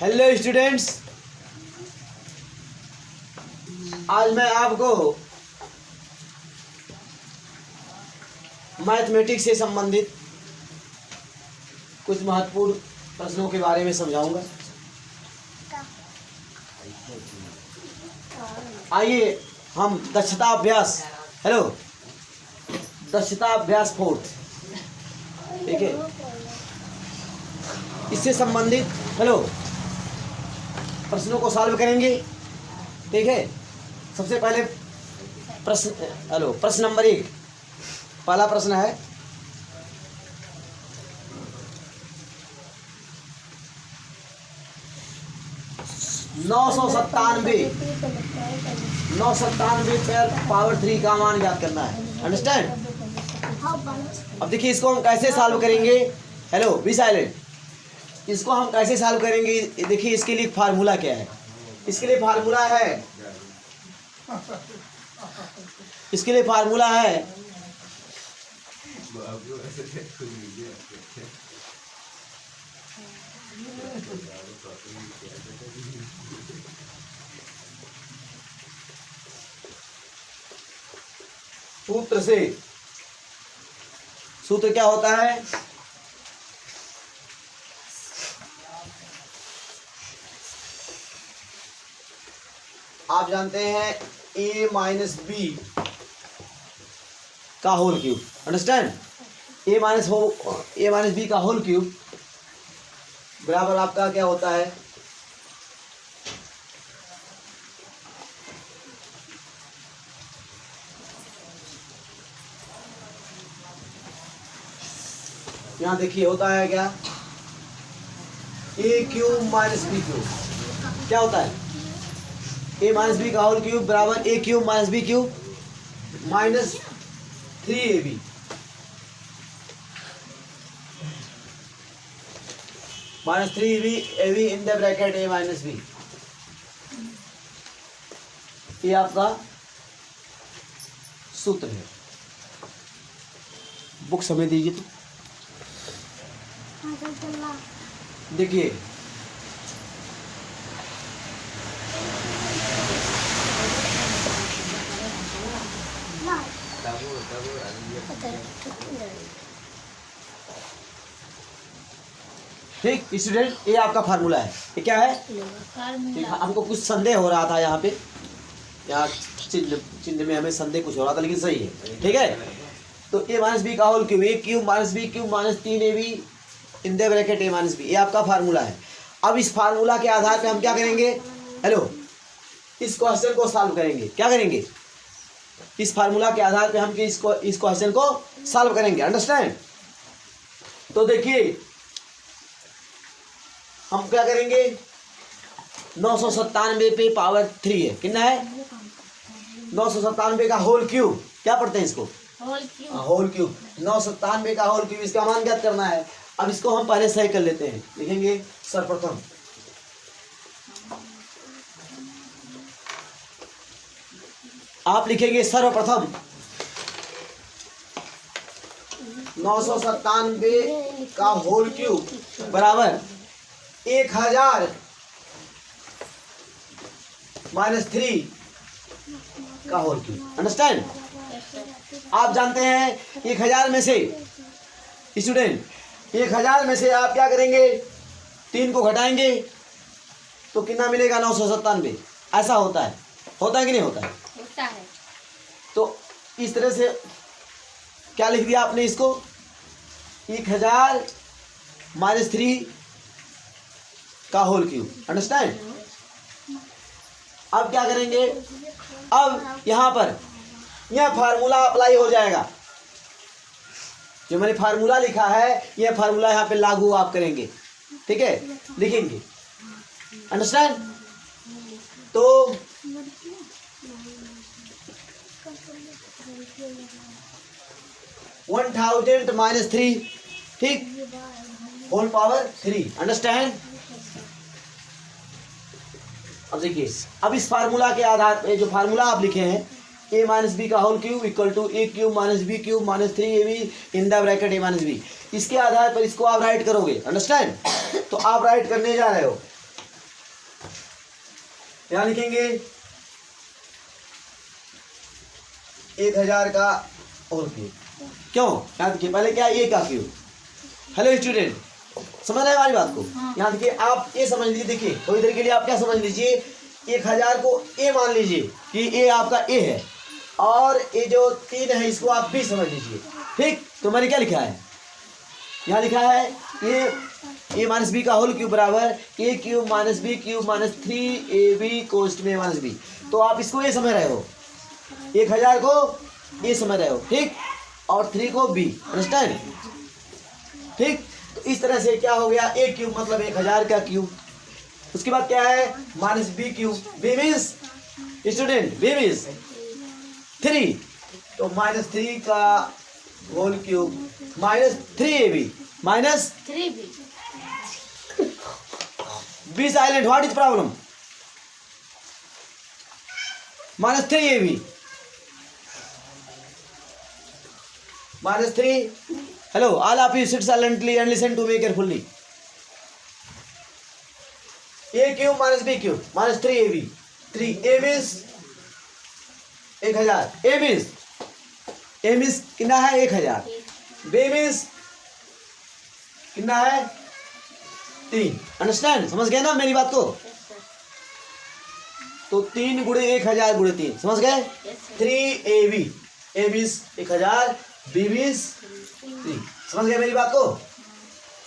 Hello students, आज मैं आपको मैथमेटिक्स से संबंधित कुछ महत्वपूर्ण प्रश्नों के बारे में समझाऊंगा। आइए हम दक्षता अभ्यास दक्षता अभ्यास 4, ठीक है, इससे संबंधित प्रश्नों को सॉल्व करेंगे। ठीक है, सबसे पहले प्रश्न नंबर 1, पहला प्रश्न है नौ सौ सत्तानवे पर पावर 3 का मान ज्ञात करना है। अंडरस्टैंड? अब देखिए इसको हम कैसे सॉल्व करेंगे। Be silent. इसको हम कैसे सॉल्व करेंगे, देखिए इसके लिए फार्मूला क्या है। इसके लिए फार्मूला है सूत्र क्या होता है? आप जानते हैं a माइनस बी का whole cube. Understand? a minus B का होल क्यूब बराबर आपका क्या होता है? यहाँ देखिए होता है क्या, a cube minus B cube. क्या होता है? a माइनस बी का होल क्यूब बराबर a cube minus B cube minus 3ab। Minus 3ab in the bracket a minus B. ये आपका सूत्र है। बुक समय दीजिए तो देखिए ठीक स्टूडेंट, ये आपका फार्मूला है। ये क्या है? ठीक, हमको कुछ संदेह हो रहा था यहाँ पे, यहाँ चिन्ह में हमें संदेह कुछ हो रहा था, लेकिन सही है। ठीक है, तो a माइनस बी का whole cube, a cube minus B cube minus 3ab in the bracket a minus B, ये आपका फार्मूला है। अब इस फार्मूला के आधार पे हम क्या करेंगे? इस क्वेश्चन को सॉल्व करेंगे। क्या करेंगे? इस फार्मूला के आधार पे हम इस क्वेश्चन को सॉल्व करेंगे। अंडरस्टैंड? तो देखिए हम क्या करेंगे, 997 पे पावर 3 है। कितना है? 997 का होल क्यूब। क्या पढ़ते हैं इसको? Whole cube. 997 का होल क्यूब, इसका मान ज्ञात करना है। अब इसको हम पहले सही कर लेते हैं। लिखेंगे सर्वप्रथम आप लिखेंगे सर्वप्रथम 997 का होल क्यूब बराबर 1000 माइनस 3 का होल क्यूब। अंडरस्टैंड? आप जानते हैं 1000 में से स्टूडेंट 1000 में से आप क्या करेंगे, 3 को घटाएंगे तो कितना मिलेगा? 997। ऐसा होता है कि नहीं होता है? होता है। तो इस तरह से क्या लिख दिया आपने इसको, 1000 माइनस 3 का होल क्यूब। अंडरस्टैंड? अब क्या करेंगे, अब यहाँ पर यह फार्मूला अप्लाई हो जाएगा। जो मैंने फार्मूला लिखा है यह फार्मूला यहाँ पे लागू आप करेंगे। ठीक है, लिखेंगे। अंडरस्टैंड? तो 1000 माइनस 3, ठीक, होल पावर 3। अंडरस्टैंड? अब देखिए, अब इस फार्मूला के आधार पे जो फार्मूला आप लिखे हैं, a माइनस बी का whole cube equal to a cube minus B cube minus 3ab in the bracket a minus B, इसके आधार पर इसको आप राइट करोगे। अंडरस्टैंड? तो आप राइट करने जा रहे हो यहाँ लिखेंगे 1000 का होल क्यूब। क्यों? यहाँ देखिए पहले क्या है, a का क्यूब। हेलो स्टूडेंट, समझ रहे हैं हमारी बात को? यहाँ देखिए आप ये समझ लीजिए, देखिए थोड़ी देर के लिए आप क्या समझ लीजिए, 1000 को a मान लीजिए कि a आपका a है, और ये जो 3 है इसको आप b समझ लीजिए। ठीक, तो मैंने क्या लिखा है, यहाँ लिखा है a माइनस बी का होल क्यूब बराबर a cube minus B cube minus 3ab कोष्ट में माइनस बी। तो आप इसको a समझ रहे हो, 1000 को a समझ रहे हो, ठीक, और 3 को b, अंडरस्टैंड? ठीक, तो इस तरह से क्या हो गया, a क्यूब मतलब 1000 का क्यूब। उसके बाद क्या है, minus B cube, b means student, b means 3, तो माइनस 3 का whole cube minus 3ab minus 3b। B silent, what is problem, minus 3ab minus 3। Hello, all of you sit silently and listen to me carefully. a cube minus b cube minus 3ab, 3a means 1000, a means कितना है 1000, b means कितना है 3, understand? समझ गए ना मेरी बात को? तो 3 गुणे 1000 गुणे 3, समझ गए? 3ab, a means 1000, b means 3, समझ गए मेरी बात को?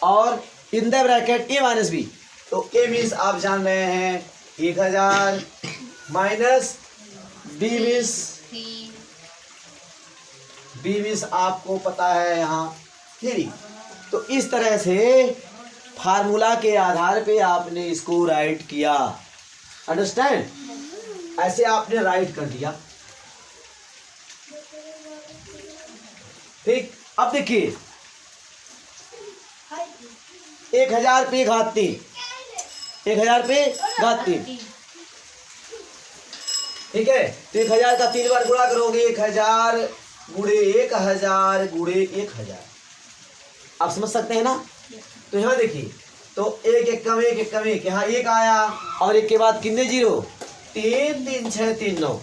और इन the bracket a minus b, तो a मीन्स आप जान रहे हैं 1000 माइनस b मीन्स आपको पता है यहाँ 3। तो इस तरह से फार्मूला के आधार पे आपने इसको राइट किया, अंडरस्टैंड? ऐसे आपने राइट कर दिया। ठीक, अब देखिए 1000 पे घात 3, 1000 पे घात 3, ठीक है? तो 1000 का 3 बार गुणा करोगे, 1000 गुणे 1000 गुणे 1000, आप समझ सकते हैं ना? तो यहाँ देखिए, तो एक एक कम एक एक कम एक, यहाँ 1 आया, और 1 के बाद कितने जीरो, 3 3 6 3 9,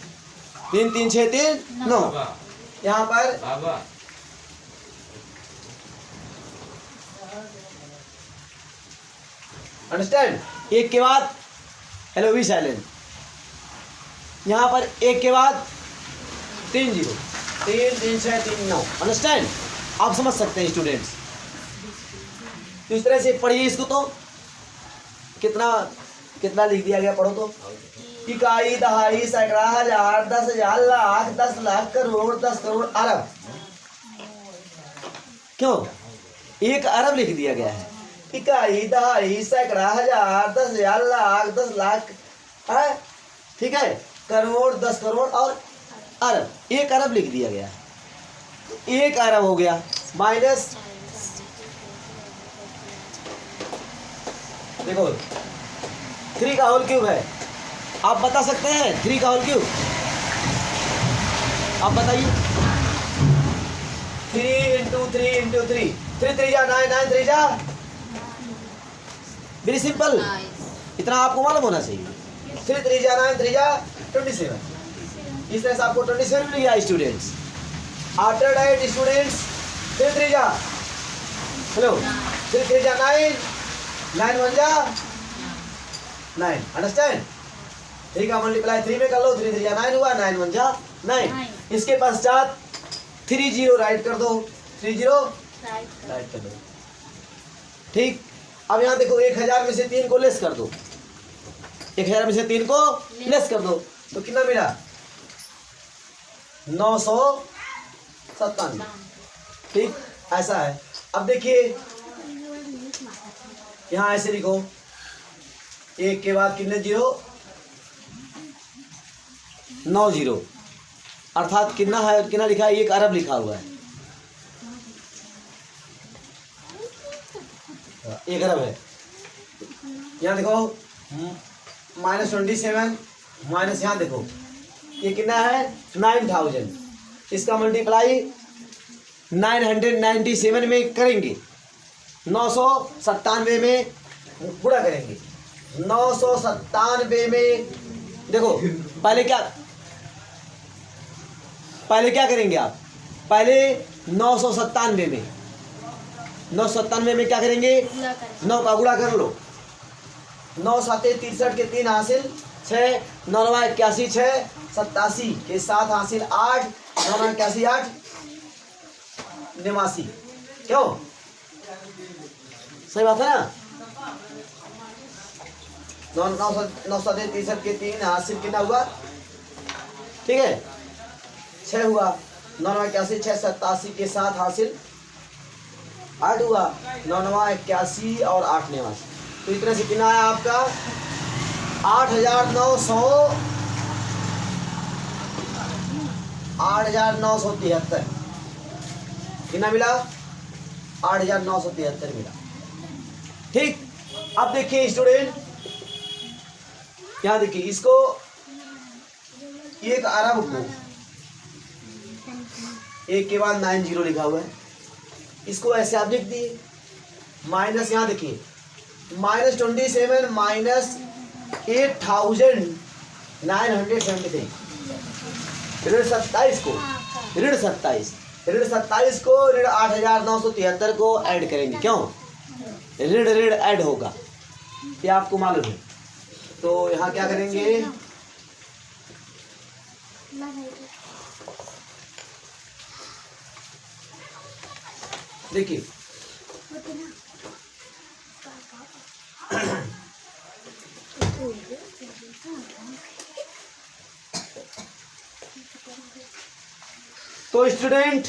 3 3 6 3 9, यहाँ पर अंडरस्टैंड? 1 के बाद, हेलो बी साइलेंट, यहाँ पर 1 के बाद 3 जीरो, 3 3 6 3 9, अंडरस्टैंड? आप समझ सकते हैं स्टूडेंट्स। तो इस तरह से पढ़िए इसको, तो कितना कितना लिख दिया गया, पढ़ो तो। इकाई, दहाई, सैकड़ा, हजार, 10,000, लाख, 10 लाख, करोड़, 10 करोड़, अरब। क्यों 1 अरब लिख दिया गया है? इकाई, दहाई, सैकड़ा, हजार, 10,000, लाख, 10 लाख है, ठीक है, करोड़, 10 करोड़ और अरब, 1 अरब लिख दिया गया है। 1 अरब हो गया, माइनस देखो 3 का होल क्यूब है, आप बता सकते हैं 3 का होल क्यूब? आप बताइए। 3 इंटू 3 इंटू 3, 3 3 जा 9, 9 3 जा, वेरी सिंपल, इतना आपको मालूम होना चाहिए। 3 3 जा 9 3 जा 27, इस तरह से आपको 27 मिल गया स्टूडेंट्स। आफ्टर दैट स्टूडेंट्स 3 3 जा, हेलो, 3 3 जा 9, 9 1 जा 9, अंडरस्टैंड? 3 का मल्टीप्लाई 3 में कर लो, 3 3 जा 9 हुआ, 9 1 जा 9। इसके पश्चात 30 राइट कर दो, 30 राइट कर दो, ठीक। अब यहाँ देखो 1000 में से 3 को लेस कर दो, 1000 में से 3 को लेस कर दो, तो कितना मिला 997, ठीक, ऐसा है। अब देखिए यहाँ ऐसे लिखो, 1 के बाद कितने जीरो, 9 जीरो, अर्थात कितना है, कितना लिखा है, 1 अरब लिखा हुआ है, 1 अरब है। यहाँ देखो -27 माइनस, यहाँ देखो ये कितना है 9000, इसका मल्टीप्लाई 997 में करेंगे, 997 में गुणा करेंगे, 997 में देखो पहले क्या करेंगे आप, पहले 997 में 997 में क्या करेंगे, 9 का गुणा कर लो, 9 7 63 के 3 हासिल 6, 9 9 81 6 87 के 7 हासिल 8, 9 9 81 8 89, क्यों सही बात है ना। 9 7 63 के 3 हासिल कितना हुआ, ठीक है 6 हुआ, 9 9 81 6 87 के 7 हासिल 8 हुआ, 9 9 81 और 8 89, तो इतने से कितना है आपका 8,973 कितना मिला, 8,973 मिला। ठीक, अब देखिए स्टूडेंट, यहाँ देखिए इसको 1 अरब को 1 के बाद 90 लिखा हुआ है, इसको ऐसे आप लिख दिए, माइनस यहाँ देखिए -27 माइनस 8,973, ऋण 27 को ऋण 27 को ऋण 8,973 को ऐड करेंगे, क्यों ऋण ऋण ऐड होगा, ये आपको मालूम है। तो यहाँ क्या करेंगे, देखिए तो स्टूडेंट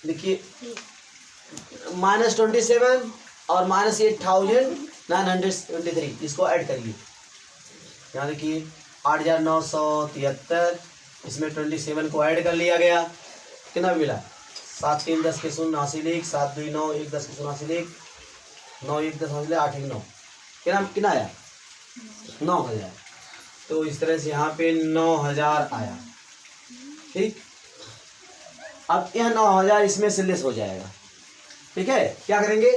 देखिए -27 और -8,973 इसको ऐड करिए, यहाँ देखिए 8,973, इसमें 27 को ऐड कर लिया गया, कितना मिला 7 3 10 के 0 हासिल 1, 7 2 9 1 10 के 0 हासिल 1, 9 1 10 हासिल 8 1 9, कितना आया 9,000। तो इस तरह से यहाँ पे 9,000 आया। ठीक, अब यह 9,000 इसमें से लेस हो जाएगा, ठीक है, क्या करेंगे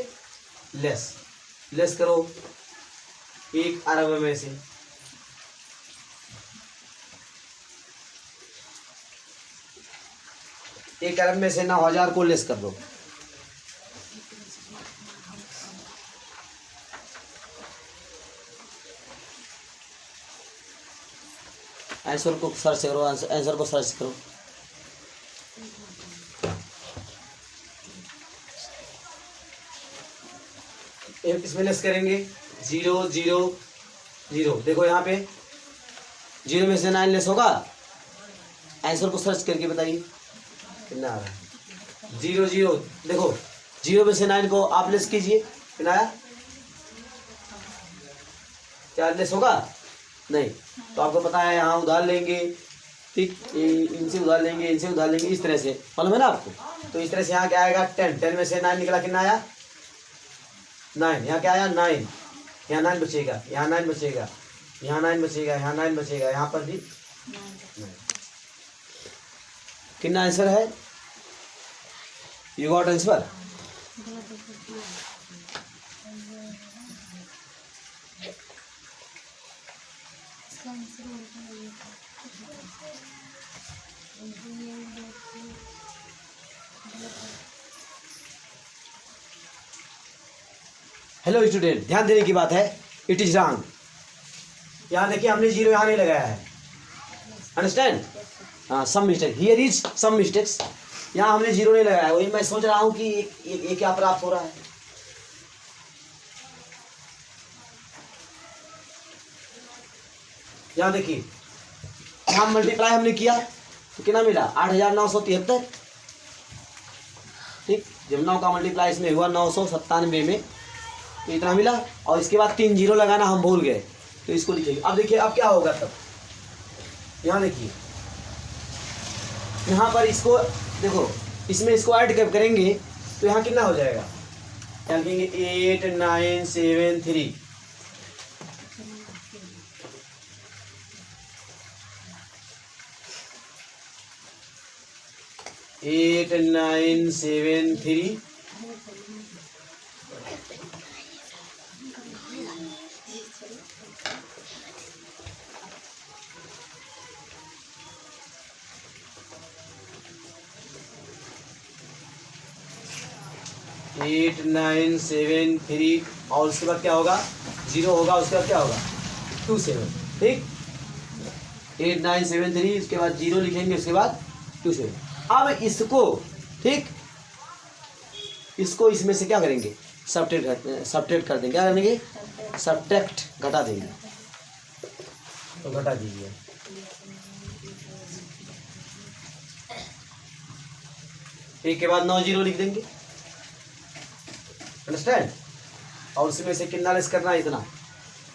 लेस करो 1 अरब में से, एक अरब में से 9,000 को लेस कर दो, आंसर को सर्च करो, आंसर को सर्च करो। इसमें लेस करेंगे 0 0 0, देखो यहाँ पे 0 में से 9 लेस होगा, आंसर को सर्च करके बताइए कितना आ रहा है। 0 0, देखो 0 में से 9 को आप लेस कीजिए, कितना आया, क्या लेस होगा नहीं, तो आपको पता है यहाँ उधार लेंगे, ठीक, इनसे उधार लेंगे, इनसे उधार लेंगे, इस तरह से मालूम है ना आपको। तो इस तरह से यहाँ क्या आएगा 10 में से 9 निकला, कितना आया 9, यहाँ क्या आया 9, यहाँ 9 बचेगा, यहाँ 9 बचेगा, यहाँ 9 बचेगा, यहाँ 9 बचेगा, यहाँ पर भी 9। कितना आंसर है, you got answer. Hello student, ध्यान देने की बात है, इट इज रॉन्ग। यहाँ देखिए हमने 0 यहाँ नहीं लगाया है, अंडरस्टैंड, हाँ some mistake, here is some mistakes, यहाँ हमने 0 नहीं लगाया, वही मैं सोच रहा हूँ कि ये क्या प्राप्त हो रहा है। यहाँ देखिए यहाँ मल्टीप्लाई हमने किया तो कितना मिला 8,973, ठीक, जब 9 का मल्टीप्लाई इसमें हुआ 997 में तो इतना मिला, और इसके बाद 3 0 लगाना हम भूल गए, तो इसको लिखिए। अब देखिए अब क्या होगा, तब यहाँ देखिए यहाँ पर इसको देखो, इसमें इसको ऐड करेंगे तो यहाँ कितना हो जाएगा, क्या लिखेंगे 8,973, एट 9 7 3 और उसके बाद क्या होगा, 0 होगा, उसके बाद क्या होगा 2 7, ठीक। 8 9 7 3 उसके बाद 0 लिखेंगे, उसके बाद 2 7। अब इसको, ठीक, इसको इसमें से क्या करेंगे, सब्ट्रैक्ट कर देंगे। क्या करेंगे, सब्ट्रैक्ट, घटा देंगे। तो घटा दीजिए, एक के बाद 9 0 लिख देंगे, अंडरस्टैंड। और उसमें से कितना लेस करना है, इतना।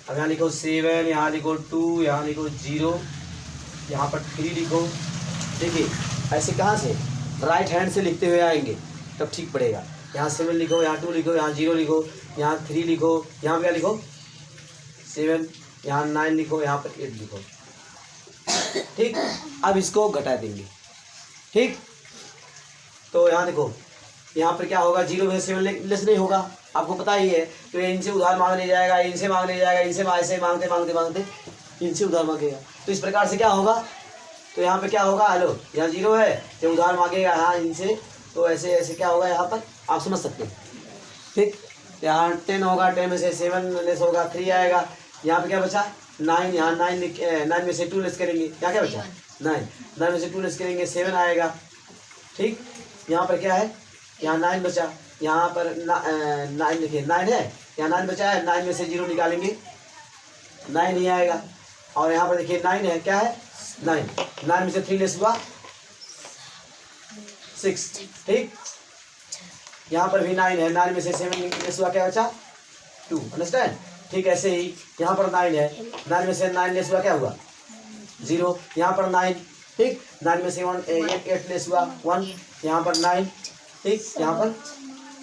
अब यहाँ लिखो 7, यहाँ लिखो 2, यहाँ लिखो 0, यहाँ पर 3 लिखो। देखिए ऐसे कहाँ से, राइट हैंड से लिखते हुए आएंगे तब ठीक पड़ेगा। यहाँ 7 लिखो, यहाँ 2 लिखो, यहाँ 0 लिखो, यहाँ 3 लिखो, यहाँ क्या लिखो 7, यहाँ 9 लिखो, यहाँ पर 8 लिखो, ठीक। अब इसको घटा देंगे, ठीक। तो यहाँ देखो, यहाँ पर क्या होगा, 0 में 7 लेस नहीं होगा, आपको पता ही है। तो इनसे उधार मांगने जाएगा, इनसे मांगने जाएगा, इनसे ऐसे मांगते मांगते मांगते इनसे उधार मांगेगा। तो इस प्रकार से क्या होगा, तो यहाँ पे क्या होगा, हेलो, यहाँ 0 है तो उधार मांगेगा यहाँ इनसे, तो ऐसे ऐसे क्या होगा, यहाँ पर आप समझ सकते हैं, ठीक। यहाँ 10 होगा, 10 में से 7 लेस होगा, 3 आएगा। यहाँ पे क्या बचा 9, यहाँ 9 में से 2 लेस करेंगे, यहाँ क्या बचा 9 में से 2 लेस करेंगे, 7 आएगा, ठीक। यहाँ पर क्या है, यहाँ 9 बचा, यहाँ पर 9 लिखिए, 9 है, यहाँ 9 बचा है, 9 में से 0 निकालेंगे, 9 नहीं आएगा। और यहाँ पर देखिए 9 है, क्या है 9 में से 3 लेस हुआ 6, ठीक। यहाँ पर भी 9 है, 9 में से 7 लेस हुआ, क्या बचा 2, अंडरस्टैंड, ठीक। ऐसे ही यहाँ पर 9 है, 9 में से 9 लेस हुआ, क्या हुआ 0, यहाँ पर 9, ठीक। 9 में से 8 लेस हुआ 1, यहाँ पर 9, ठीक। यहाँ पर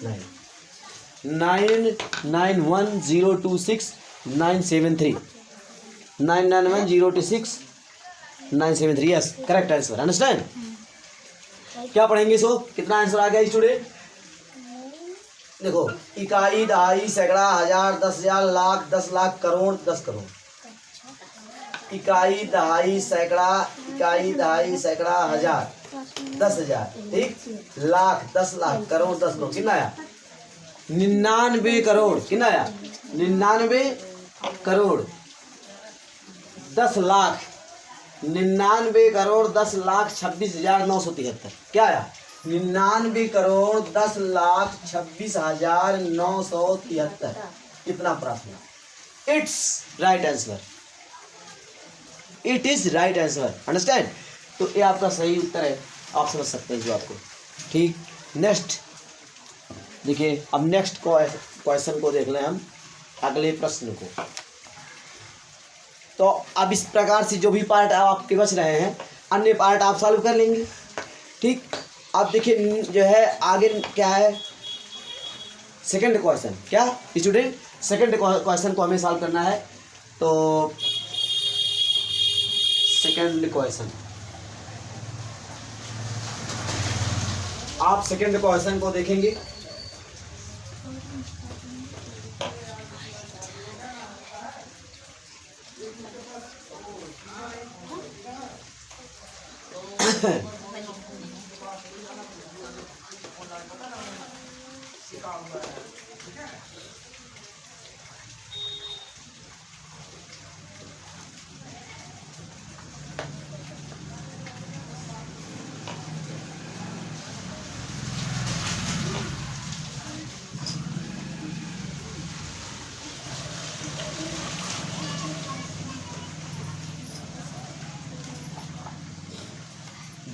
9 9 1 0 2 6 9 7 3 9 9 1 0 2 6 9 7 3, यस करेक्ट आंसर, अंडरस्टैंड। क्या पढ़ेंगे, सो कितना आंसर आ गया स्टूडेंट। देखो, इकाई, दहाई, सैकड़ा, हजार, 10,000, लाख, 10 लाख, करोड़, 10 करोड़। इकाई, दहाई, सैकड़ा, इकाई, दहाई, सैकड़ा, हजार, 10,000, ठीक। लाख, 10 लाख, करोड़, 10 करोड़। कितना आया 99 करोड़। कितना आया 99 करोड़ 10 लाख, 99 करोड़ 10 लाख 26,973। क्या आया 99 करोड़ 10 लाख 26,973। कितना प्राप्त हुआ, it's right answer, it is right answer, understand. तो ये आपका सही उत्तर है, आप समझ सकते हैं जो आपको, ठीक। नेक्स्ट देखिए, अब नेक्स्ट क्वेश्चन को देख लें हम, अगले प्रश्न को। तो अब इस प्रकार से जो भी पार्ट आपके बच रहे हैं, अन्य पार्ट आप सॉल्व कर लेंगे, ठीक। अब देखिए जो है आगे क्या है, सेकंड क्वेश्चन। क्या स्टूडेंट, सेकंड क्वेश्चन को हमें सॉल्व करना है। तो सेकंड क्वेश्चन, आप सेकंड क्वेश्चन को देखेंगे।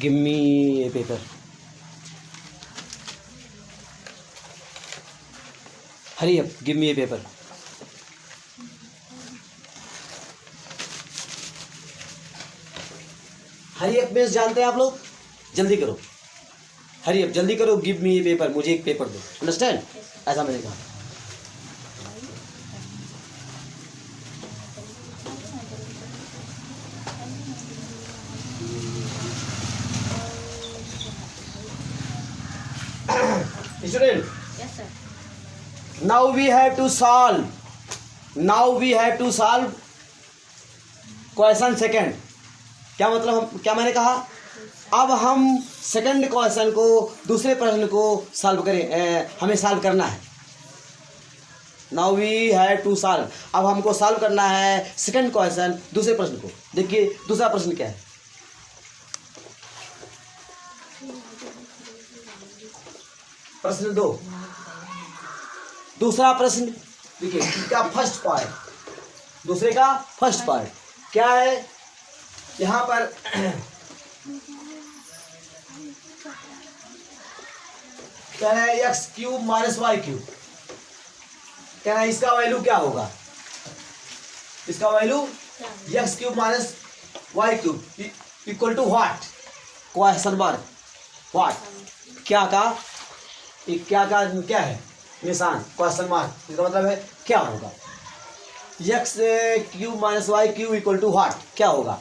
Give me a paper. Hurry up, give me a paper. Hurry up means जानते हैं आप लोग, जल्दी करो, हरी अप, जल्दी करो, गिव मी ए पेपर, मुझे एक पेपर दो, अंडरस्टैंड, ऐसा मैंने कहा। Student, yes sir. Now we have to solve now we have to solve question second. क्या मतलब, क्या मैंने कहा, अब हम सेकंड क्वेश्चन को, दूसरे प्रश्न को सॉल्व करें, हमें सॉल्व करना है। Now we have to solve, अब हमको सॉल्व करना है सेकंड क्वेश्चन, दूसरे प्रश्न को। देखिए दूसरा प्रश्न क्या है। प्रश्न 2, दूसरा प्रश्न देखिए, क्या फर्स्ट पार्ट, दूसरे का फर्स्ट पार्ट क्या है। यहां पर कह रहे हैं X cube minus Y cube, कह रहे हैं इसका वैल्यू क्या होगा, इसका value X cube minus Y cube equal to what, question mark what, क्या का, क्या का क्या है निशान, क्वेश्चन मार्क, इसका मतलब है क्या होगा। X cube minus Y cube equal to what, क्या होगा।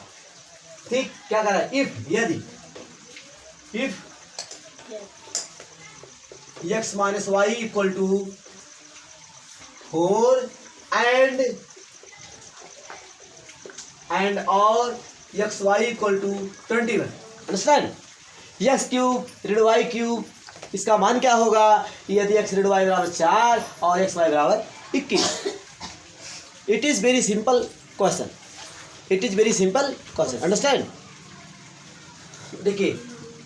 ठीक, क्या कर रहा है, इफ, यदि, if x minus y equal to 4 and और x y equal to 21, understand. X cube ऋण वाई क्यूब, इसका मान क्या होगा, यदि एक्स ऋण वाई बराबर 4 और एक्स वाई बराबर 21। It is very simple question, it is very simple question, understand. देखिए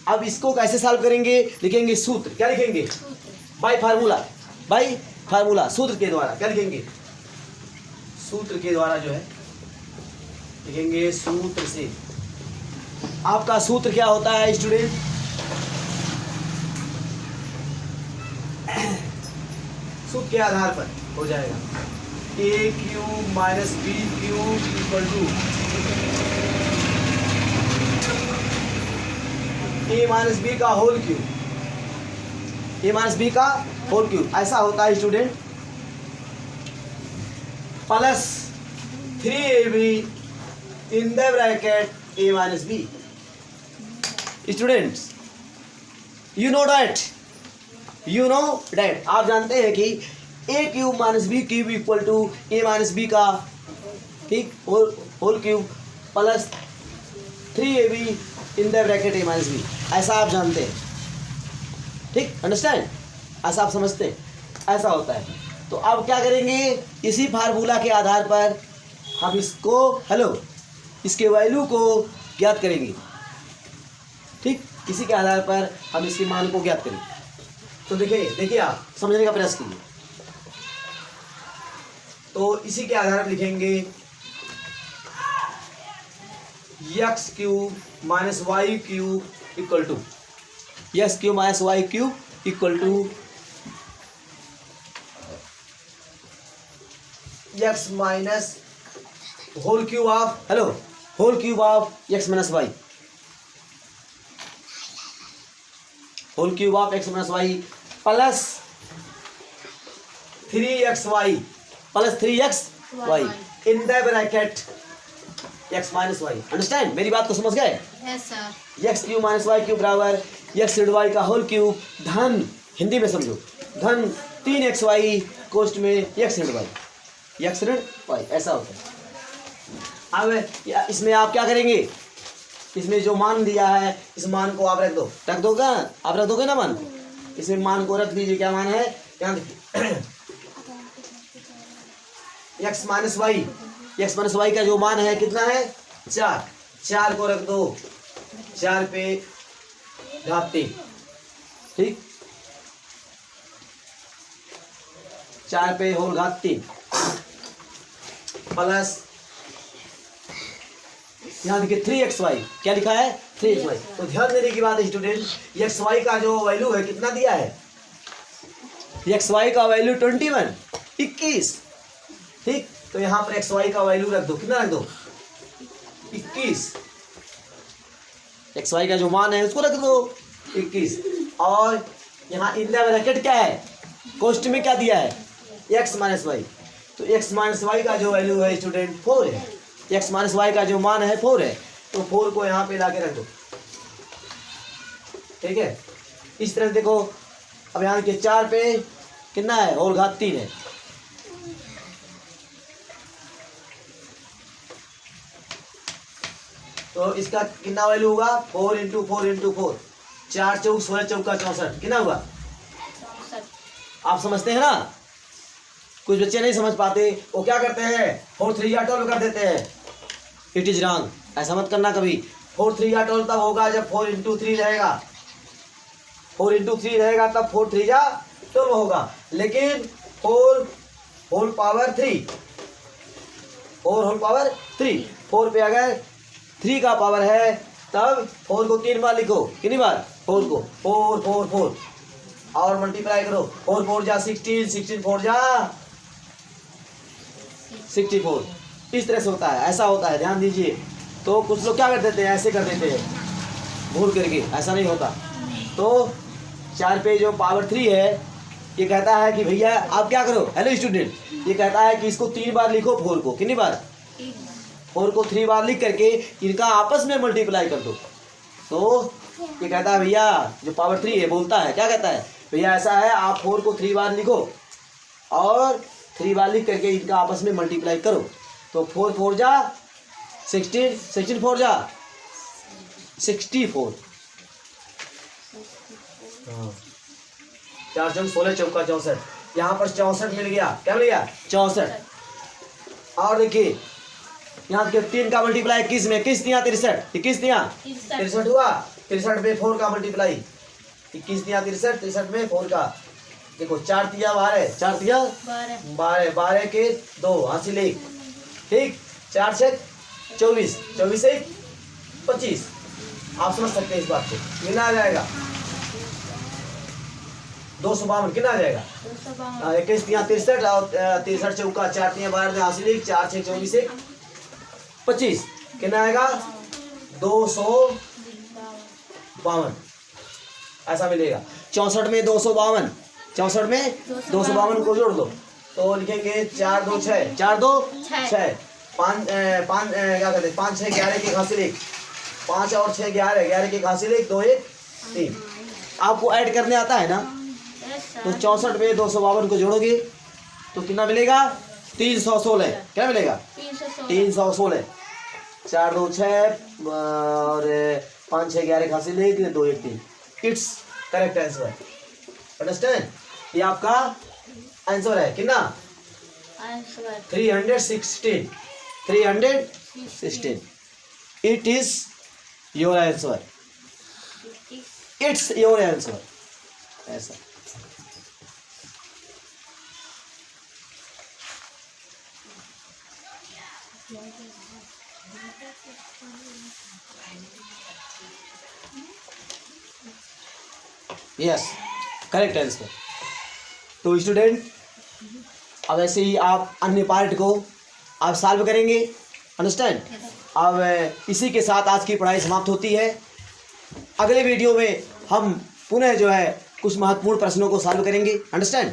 अब इसको कैसे सॉल्व करेंगे, लिखेंगे सूत्र, क्या लिखेंगे, बाय फार्मूला, बाय फार्मूला, सूत्र के द्वारा, क्या लिखेंगे, सूत्र के द्वारा जो है लिखेंगे, सूत्र से। आपका सूत्र क्या होता है स्टूडेंट, सूत्र के आधार पर हो जाएगा a cube minus B cube equal to a minus B का whole cube, a minus B का होल क्यूब, ऐसा होता है student, plus 3ab in the bracket a minus b. Students you know that, you know that, आप जानते हैं कि a cube minus B cube equal to a minus B का, ठीक, whole cube plus 3ab in the bracket a minus b, ऐसा आप जानते हैं, ठीक, अंडरस्टैंड, ऐसा आप समझते हैं, ऐसा होता है। तो अब क्या करेंगे, इसी फार्मूला के आधार पर हम इसको, हेलो, इसके वैल्यू को ज्ञात करेंगे, ठीक, इसी के आधार पर हम इसके मान को ज्ञात करेंगे। तो देखिए आप समझने का प्रयास कीजिए। तो इसी के आधार पर लिखेंगे X cube minus Y cube equal to, X cube minus Y cube equal to X minus whole cube of, hello, whole cube of X minus Y, whole cube of X minus Y plus 3xy plus 3xy in the bracket x minus Y, understand, मेरी बात को समझ गए। Yes sir. X cube minus Y cube बराबर X ऋण Y का whole cube धन, हिंदी में समझो, धन 3xy कोष्ठ में एक्स ऋण वाई, एक्स ऋण वाई, ऐसा होता है। अब इसमें आप क्या करेंगे, इसमें जो मान दिया है इस मान को आप रख दो, रख दोगे आप, रख दोगे ना मान, इसमें मान को रख दीजिए, क्या मान है, यहाँ देखिए X minus Y, X minus Y का जो मान है कितना है, 4, 4 को रख दो, 4 पे घात 3, ठीक, 4 पे होल घात 3 प्लस यहाँ देखिए 3xy, क्या लिखा है 3xy। तो ध्यान देने की बात है स्टूडेंट, xy का जो वैल्यू है कितना दिया है, xy का वैल्यू 21, ठीक, तो यहाँ पर xy का वैल्यू रख दो, कितना रख दो, 21, xy का जो मान है उसको रख दो 21, और यहाँ इन द ब्रैकेट क्या है, कोष्ठ में क्या दिया है, x माइनस वाई, तो x माइनस वाई का जो वैल्यू है स्टूडेंट 4 है, x माइनस वाई का जो मान है 4 है, तो 4 को यहाँ पे लाके रख दो, ठीक है। इस तरह देखो, अब यहाँ के 4 पे कितना है, होल घात 3 है, तो इसका कितना वैल्यू होगा 4 इंटू 4 इंटू 4, 4 चौक 16 चौका 64, कितना हुआ? आप समझते हैं ना? कुछ बच्चे नहीं समझ पाते, वो क्या करते हैं 4 3 या 12 कर देते हैं। इट इज रॉन्ग, ऐसा मत करना कभी। 4 3 या 12 तब होगा जब 4 इंटू 3 रहेगा, 4 इंटू 3 रहेगा तब 4 3 या 12 होगा। लेकिन 4 होल पावर 3, 4 होल पावर 3, 4 पे अगर 3 का पावर है तब 4 को 3 बार लिखो, कितनी बार? 4 को 4 4 4 और मल्टीप्लाई करो, 4 4 जा 16, 16 4 जा 64। इस तरह से होता है, ऐसा होता है, ध्यान दीजिए। तो कुछ लोग क्या कर देते हैं, ऐसे कर देते हैं भूल करके, ऐसा नहीं होता। तो 4 पे जो पावर 3 है, ये कहता है कि भैया आप क्या करो, हेलो स्टूडेंट, ये कहता है कि इसको 3 बार लिखो 4 को, कितनी बार? 4 को 3 बार लिख करके इनका आपस में मल्टीप्लाई कर दो। तो ये कहता है भैया जो पावर 3 है बोलता है, क्या कहता है भैया ऐसा है, आप 4 को 3 बार लिखो और 3 बार लिख करके इनका आपस में मल्टीप्लाई करो। तो 4 4 जा 16, 16 4 जा 64, 4 चौक 16 चौका 64, यहाँ पर 64 मिल गया, क्या मिल गया? 64। और देखिए यहाँ के 3 का मल्टीप्लाई 21 में, 21 दिया 63, 21 दिया 63 हुआ, 63 में 4 का मल्टीप्लाई, 21 दिया 63, 63 में 4 का, देखो 4 दिया 12, 4 दिया 12, 12 के 2 हासिल 1, ठीक, 4 से 24, 24 से 25। आप समझ सकते हैं इस बात को, कितना आ जाएगा? 252, कितना आ जाएगा? 21 दिया 63 और 63 चौका 4 दिया 12 हासिल 1, 4 से 24 से 25, कितना आएगा? 252, ऐसा मिलेगा। 64 में 252, 64 में 252 को जोड़ लो तो लिखेंगे 4 2 6, 4 2 6, 5 क्या कहते हैं 5 6 11 के हासिल 1, 5 और 6 11, 11 के हासिल 1, 2 1 3। आपको ऐड करने आता है ना? तो 64 में 252 को जोड़ोगे तो कितना मिलेगा? 316, क्या मिलेगा? 316, 4 2 6 और 5 6 11 हासिल 1, 2 1 3। It's correct answer, understand? ये आपका आंसर है, कितना? 316, 316। It is your answer, it's your answer, ऐसा। Yes, correct answer. तो स्टूडेंट अब ऐसे ही आप अन्य पार्ट को आप सॉल्व करेंगे, अंडरस्टैंड? अब इसी के साथ आज की पढ़ाई समाप्त होती है। अगले वीडियो में हम पुनः जो है कुछ महत्वपूर्ण प्रश्नों को सॉल्व करेंगे, अंडरस्टैंड?